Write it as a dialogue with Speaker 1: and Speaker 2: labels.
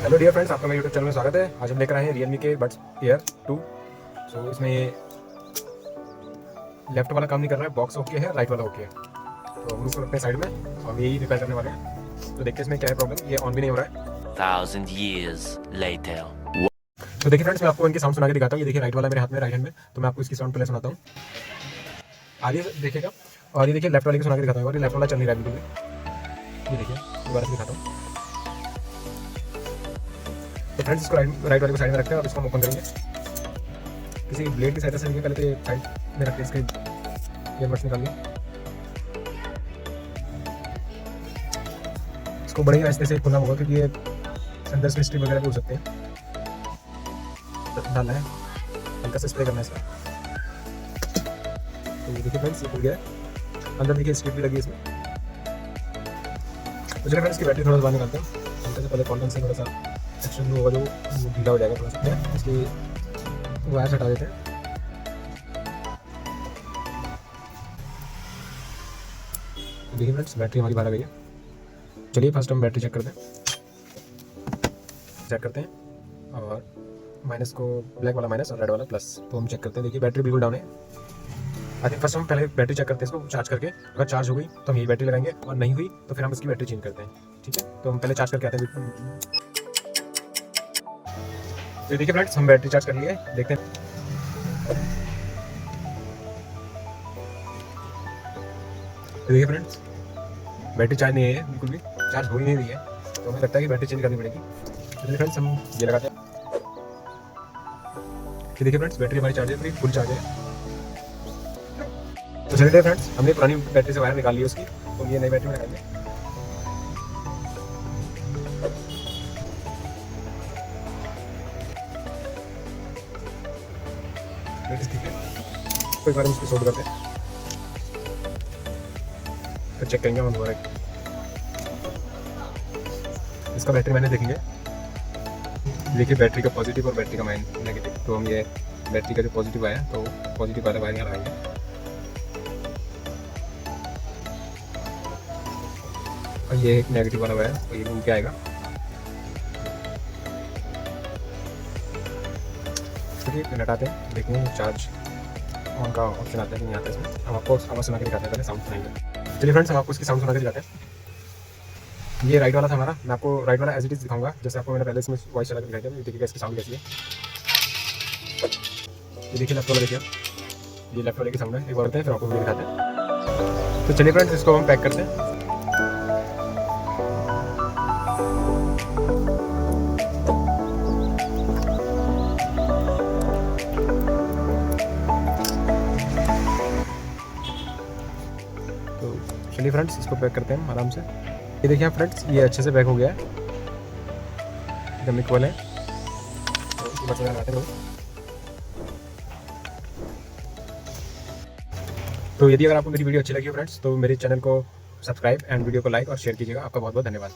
Speaker 1: Hello dear friends, आपका मेरे YouTube channel में स्वागत है। आज हम लेकर आए हैं Realme के बड्स एयर 2। सो इसमें ये लेफ्ट वाला काम नहीं कर रहा है, बॉक्स ओके है, राइट वाला ओके है। तो हम इसको रखते हैं साइड में और यही रिपेयर करने वाले हैं। तो देखते हैं इसमें क्या है प्रॉब्लम। ये ऑन भी नहीं हो रहा है।
Speaker 2: 1,000 years later.
Speaker 1: तो देखिए फ्रेंड्स, मैं आपको इनके साउंड सुना के दिखाता हूँ। ये देखिए राइट वाला मेरे हाथ में, राइट हैंड में। तो मैं आपको इसकी साउंड पहले सुनाता हूँ, आगे देखिएगा। और ये देखिए लेफ्ट वाले को सुना के दिखाता हूँ। और ये लेफ्ट वाला चल नहीं रहा है बिल्कुल भी। ये देखिए दोबारा से दिखाता हूँ। तो फ्रेंड्स, इसको राइट वाले को साइड में रखते हैं और इसको हम ओपन करेंगे। किसी ब्लेड की सहायता से पहले तो ये साइड में रखते हैं, इसके ईयरबड्स निकाल के इसको बड़े आहिस्ते से खोलना होगा, क्योंकि ये अंदर से स्ट्रिप वगैरह भी हो सकते हैं। डालना है, हल्का सा स्प्रे करना है इसका। तो ये देखिए फ्रेंड्स, ये खुल गया है। अंदर देखिए स्ट्रिप भी लगी है इसमें। तो चलिए फ्रेंड्स, इसकी बैटरी थोड़ा सा बाहर निकालते हैं। हल्का से पहले कॉन्टेंट से थोड़ा सा सेक्शन होगा जो ढीला हो जाएगा थोड़ा सा। इसकी वायर हटा देते हैं। देखिए फ्रेंड्स, बैटरी हमारी बाहर आ गई है। चलिए फर्स्ट हम बैटरी चेक करते हैं और माइनस को, ब्लैक वाला माइनस और रेड वाला प्लस। तो हम चेक करते हैं। देखिए बैटरी बिल्कुल डाउन है। आई थिंक फर्स्ट हम पहले बैटरी चेक करते हैं इसको चार्ज करके। अगर चार्ज हो गई तो हम यही बैटरी लगाएंगे, और नहीं हुई तो फिर हम इसकी बैटरी चेंज करते हैं। ठीक है, तो हम पहले चार्ज करके आते हैं। तो देखिए फ्रेंड्स, हम बैटरी चार्ज कर लिए, देखते हैं। तो देखिए फ्रेंड्स, बैटरी चार्ज नहीं है, बिल्कुल भी चार्ज हो ही नहीं रही है। तो हमें लगता है कि बैटरी चेंज करनी पड़ेगी। तो चलिए फ्रेंड्स, हम ये लगाते हैं। तो देखिए फ्रेंड्स, बैटरी हमारी चार्ज है, पूरी फुल चार्ज है। तो चलिए फ्रेंड्स, हमने पुरानी बैटरी से वायर निकाल ली उसकी, तो ये नई बैटरी में लगाएंगे। ठीक है, तो एक बार हम इसको सोल्ड करते हैं, फिर चेक करेंगे हम दोबारा। इसका बैटरी मैंने देखेंगे। देखिए बैटरी का पॉजिटिव और बैटरी का नेगेटिव। तो हम ये बैटरी का जो पॉजिटिव आया, तो पॉजिटिव वाला वायर यहाँ लगाएंगे। और ये एक नेगेटिव वाला वायर, तो ये घूम के आएगा। चलिए हटाते हैं, देखेंगे चार्ज ऑन का ऑप्शन आता है कि नहीं आता है इसमें। हम आपको आवाज़ सुना के दिखाते हैं, पहले साउंड सुनाएंगे। चलिए फ्रेंड्स, हम आपको इसकी साउंड सुना के दिखाते हैं। ये राइट वाला था हमारा। मैं आपको राइट वाला एज इट इज दिखाऊंगा, जैसे आपको मैंने पहले इसमें वॉइस चला के दिखाई था। देखिएगा इसकी साउंड कैसी है। ये देखिए लेफ्ट वाला, देखिए ये लेफ्ट वाले की साउंड है। एक बार होते हैं, फिर आपको वीडियो दिखाते हैं। तो चलिए फ्रेंड्स, इसको हम पैक करते हैं। तो चलिए फ्रेंड्स, इसको पैक करते हैं आराम से। ये देखिए फ्रेंड्स, ये अच्छे से पैक हो गया है, एकदम इक्वल है। तो बस लगाते हैं। तो यदि अगर आपको मेरी वीडियो अच्छी लगी हो फ्रेंड्स, तो मेरे चैनल को सब्सक्राइब एंड वीडियो को लाइक और शेयर कीजिएगा। आपका बहुत बहुत धन्यवाद।